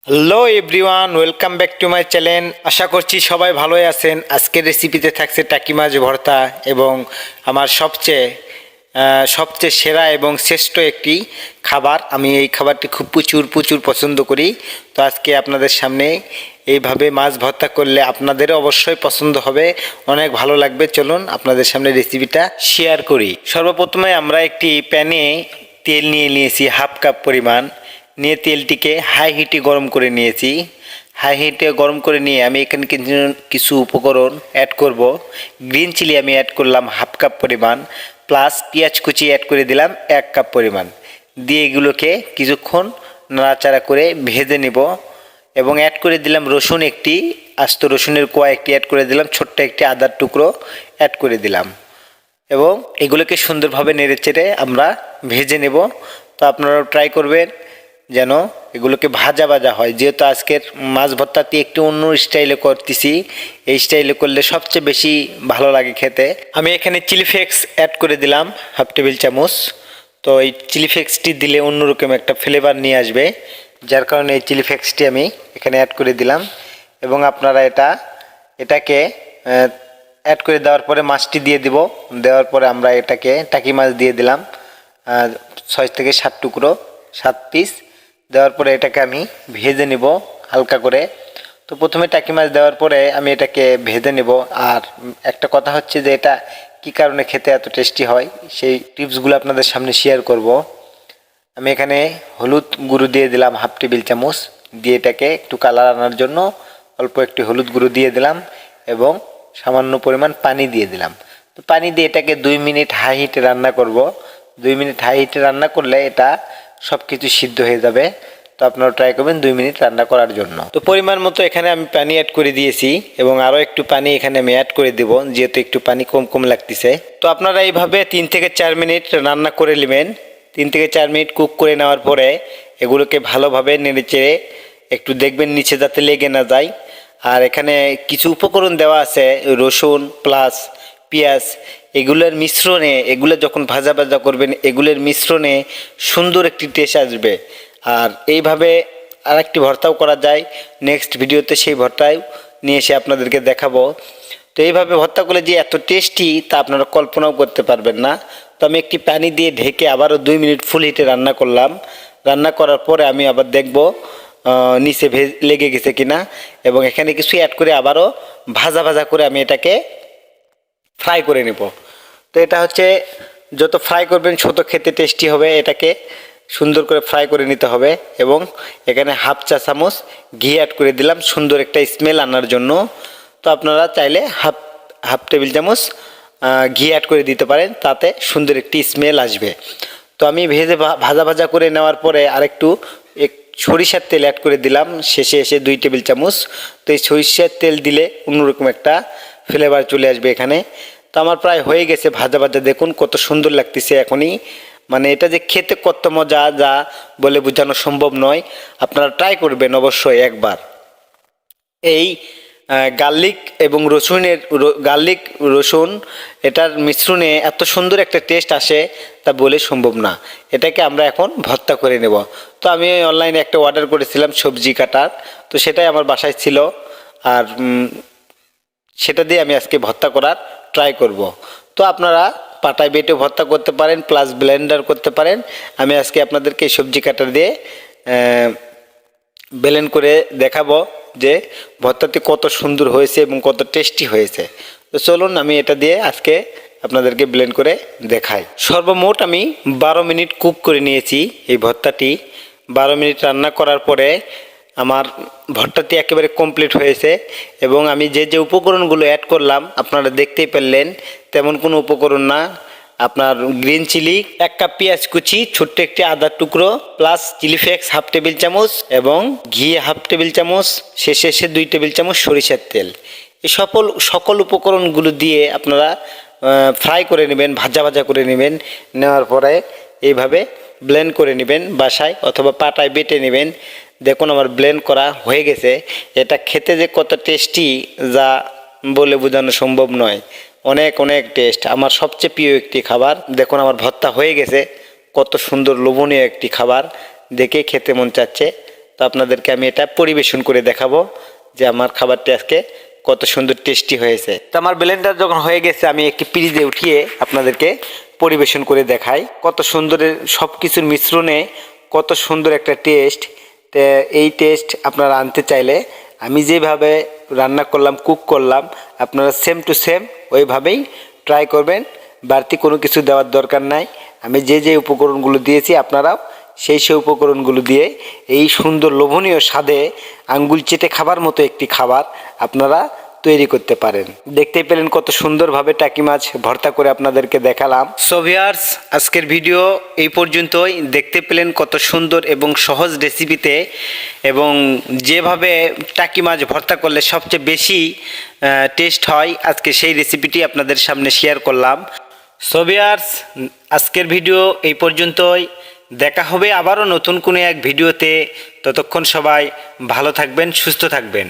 Hello everyone, welcome back to my channel. আশা করছি সবাই ভালোই আছেন। আজকের রেসিপিতে থাকছে টাকি মাছ ভর্তা এবং আমার সবচেয়ে সেরা এবং শ্রেষ্ঠ একটি খাবার। আমি এই খাবারটি খুব প্রচুর পছন্দ করি। তো আজকে আপনাদের সামনে এইভাবে মাছ ভর্তা করলে আপনাদেরও অবশ্যই পছন্দ হবে, অনেক ভালো লাগবে। চলুন আপনাদের সামনে রেসিপিটা শেয়ার করি। সর্বপ্রথমে আমরা একটি প্যানে তেল নিয়েছি হাফ কাপ পরিমাণ। নিয়ে তেলটিকে হাই হিটে গরম করে নিয়েছি। হাই হিটে গরম করে নিয়ে আমি এখানে কিছু উপকরণ অ্যাড করব। গ্রিন চিলি আমি অ্যাড করলাম হাফ কাপ পরিমাণ, প্লাস পেঁয়াজ কুচি অ্যাড করে দিলাম 1 কাপ পরিমাণ। দিয়ে এগুলোকে কিছুক্ষণ নাড়াচাড়া করে ভেজে নেব এবং অ্যাড করে দিলাম রসুন একটি, আস্ত রসুনের কোয়া একটি অ্যাড করে দিলাম, ছোট্ট একটি আদার টুকরো অ্যাড করে দিলাম এবং এগুলোকে সুন্দরভাবে নেড়েচেড়ে আমরা ভেজে নেব। তো আপনারাও ট্রাই করবেন যেন এগুলোকে ভাজা হয়। যেহেতু আজকের মাছ ভর্তাটি একটু অন্য স্টাইলে করতেছি, এই স্টাইলে করলে সবচেয়ে বেশি ভালো লাগে খেতে। আমি এখানে চিলি ফ্লেক্স অ্যাড করে দিলাম হাফ টেবিল চামচ। তো এই চিলি ফ্লেক্সটি দিলে অন্যরকম একটা ফ্লেভার নিয়ে আসবে, যার কারণে এই চিলি ফ্লেক্সটি আমি এখানে অ্যাড করে দিলাম। এবং আপনারা এটাকে অ্যাড করে দেওয়ার পরে মাছটি দিয়ে দিব। দেওয়ার পরে আমরা এটাকে টাকি মাছ দিয়ে দিলাম 6 থেকে 7 টুকরো, 7 পিস। দেওয়ার পরে এটাকে আমি ভেজে নেব হালকা করে। তো প্রথমে টাকি মাছ দেওয়ার পরে আমি এটাকে ভেজে নেব। আর একটা কথা হচ্ছে যে এটা কি কারণে খেতে এত টেস্টি হয় সেই টিপসগুলো আপনাদের সামনে শেয়ার করব। আমি এখানে হলুদ গুঁড়ো দিয়ে দিলাম হাফ টেবিল চামচ। দিয়ে এটাকে একটু কালার আনার জন্য অল্প একটু হলুদ গুঁড়ো দিয়ে দিলাম এবং সামান্য পরিমাণ পানি দিয়ে দিলাম। তো পানি দিয়ে এটাকে 2 মিনিট হাই হিটে রান্না করব। 2 মিনিট হাই হিটে রান্না করলে এটা সব কিছু সিদ্ধ হয়ে যাবে। তো আপনারা ট্রাই করবেন 2 মিনিট রান্না করার জন্য। তো পরিমাণ মতো এখানে আমি পানি অ্যাড করে দিয়েছি এবং আরও একটু পানি এখানে আমি অ্যাড করে দেব, যেহেতু একটু পানি কম লাগতেছে। তো আপনারা এইভাবে 3 থেকে 4 মিনিট রান্না করে নেবেন। 3 থেকে 4 মিনিট কুক করে নেওয়ার পরে এগুলোকে ভালোভাবে নেড়েচেড়ে একটু দেখবেন নিচে যাতে লেগে না যায়। আর এখানে কিছু উপকরণ দেওয়া আছে, রসুন প্লাস পেঁয়াজ, এগুলোর মিশ্রণে, এগুলো যখন ভাজা করবেন এগুলোর মিশ্রণে সুন্দর একটি টেস্ট আসবে। আর এইভাবে আরেকটি ভর্তাও করা যায়, নেক্সট ভিডিওতে সেই ভর্তাও নিয়ে এসে আপনাদেরকে দেখাবো। তো এইভাবে ভর্তা করলে যে এত টেস্টি তা আপনারা কল্পনাও করতে পারবেন না। তো আমি একটি পানি দিয়ে ঢেকে আবারও 2 মিনিট ফুল হিটে রান্না করলাম। রান্না করার পরে আমি আবার দেখব নিচে লেগে গেছে কিনা, এবং এখানে কিছু অ্যাড করে আবারও ভাজা করে আমি এটাকে ফ্রাই করে নেব। তো এটা হচ্ছে যত ফ্রাই করবেন তত খেতে টেস্টি হবে। এটাকে সুন্দর করে ফ্রাই করে নিতে হবে এবং এখানে হাফ চা চামচ ঘি অ্যাড করে দিলাম সুন্দর একটা স্মেল আনার জন্য। তো আপনারা চাইলে হাফ টেবিল চামচ ঘি অ্যাড করে দিতে পারেন, তাতে সুন্দর একটি স্মেল আসবে। তো আমি ভাজা করে নেওয়ার পরে আরেকটু সরিষার তেল অ্যাড করে দিলাম শেষে এসে 2 টেবিল চামচ। তো এই সরিষার তেল দিলে অন্যরকম একটা ফ্লেভার চলে আসবে এখানে। তো আমার প্রায় হয়ে গেছে ভাজা দেখুন কত সুন্দর লাগতেছে এখনই। মানে এটা যে খেতে কত মজা, যা বলে বোঝানো সম্ভব নয়। আপনারা ট্রাই করবেন অবশ্যই একবার। এই গার্লিক এবং রসুন এটার মিশ্রণে এত সুন্দর একটা টেস্ট আসে তা বলে সম্ভব না। এটাকে আমরা এখন ভর্তা করে নেব। তো আমি অনলাইনে একটা অর্ডার করেছিলাম সবজি কাটার, তো সেটাই আমার বাসায় ছিল। আর সেটা দিয়ে আমি আজকে ভর্তা করার ট্রাই করব। তো আপনারা পাটায় বেটে ভর্তা করতে পারেন, প্লাস ব্লেন্ডার করতে পারেন। আমি আজকে আপনাদেরকে সবজি কাটার দিয়ে ব্লেন্ড করে দেখাবো যে ভর্তাটি কত সুন্দর হয়েছে এবং কত টেস্টি হয়েছে। তো চলুন আমি এটা দিয়ে আজকে আপনাদেরকে ব্লেন্ড করে দেখাই। সর্বমোট আমি 12 মিনিট কুক করে নিয়েছি এই ভর্তাটি। 12 মিনিট রান্না করার পরে আমার ভর্তাটি একেবারে কমপ্লিট হয়েছে এবং আমি যে উপকরণগুলো অ্যাড করলাম আপনারা দেখতেই পারলেন, তেমন কোনো উপকরণ না। আপনার গ্রিন চিলি, 1 কাপ পেঁয়াজ কুচি, ছোট্ট একটি আদার টুকরো, plus chilli flakes half table চামচ এবং ঘি হাফ টেবিল চামচ, শেষে 2 টেবিল চামচ সরিষার তেল। এই সকল উপকরণগুলো দিয়ে আপনারা ফ্রাই করে নেবেন, ভাজা করে নেবেন। নেওয়ার পরে এইভাবে ব্লেন্ড করে নেবেন বাসায় অথবা পাটায় বেটে নেবেন। দেখুন আমার ব্লেন্ড করা হয়ে গেছে। এটা খেতে যে কত টেস্টি যা বলে বোঝানো সম্ভব নয়, অনেক টেস্ট। আমার সবচেয়ে প্রিয় একটি খাবার। দেখুন আমার ভর্তা হয়ে গেছে, কত সুন্দর লোভনীয় একটি খাবার, দেখে খেতে মন চাচ্ছে। তো আপনাদেরকে আমি এটা পরিবেশন করে দেখাবো যে আমার খাবারটি আজকে কত সুন্দর টেস্টি হয়েছে। তো আমার ব্লেন্ডার যখন হয়ে গেছে আমি একটি ফ্রিজে উঠিয়ে আপনাদেরকে পরিবেশন করে দেখাই কত সুন্দর সব কিছুর মিশ্রণে কত সুন্দর একটা টেস্ট। তো এই টেস্ট আপনারা আনতে চাইলে আমি যেভাবে রান্না করলাম কুক করলাম আপনারা সেম টু সেম ওইভাবেই ট্রাই করবেন, বাড়তি কোনো কিছু দেওয়ার দরকার নাই। আমি যে উপকরণগুলো দিয়েছি আপনারাও সেই উপকরণগুলো দিয়ে এই সুন্দর লোভনীয় স্বাদে আঙ্গুল চেটে খাবার মতো একটি খাবার আপনারা তৈরি করতে পারেন। দেখতেই পেলেন কত সুন্দরভাবে টাকি মাছ ভর্তা করে আপনাদেরকে দেখালাম। সো ভিউয়ার্স, আজকের ভিডিও এই পর্যন্তই। দেখতে পেলেন কত সুন্দর এবং সহজ রেসিপিতে এবং যেভাবে টাকি মাছ ভর্তা করলে সবচেয়ে বেশি টেস্ট হয় আজকে সেই রেসিপিটি আপনাদের সামনে শেয়ার করলাম। সো ভিউয়ার্স, আজকের ভিডিও এই পর্যন্তই। দেখা হবে আবারও নতুন কোনো এক ভিডিওতে। ততক্ষণ সবাই ভালো থাকবেন, সুস্থ থাকবেন।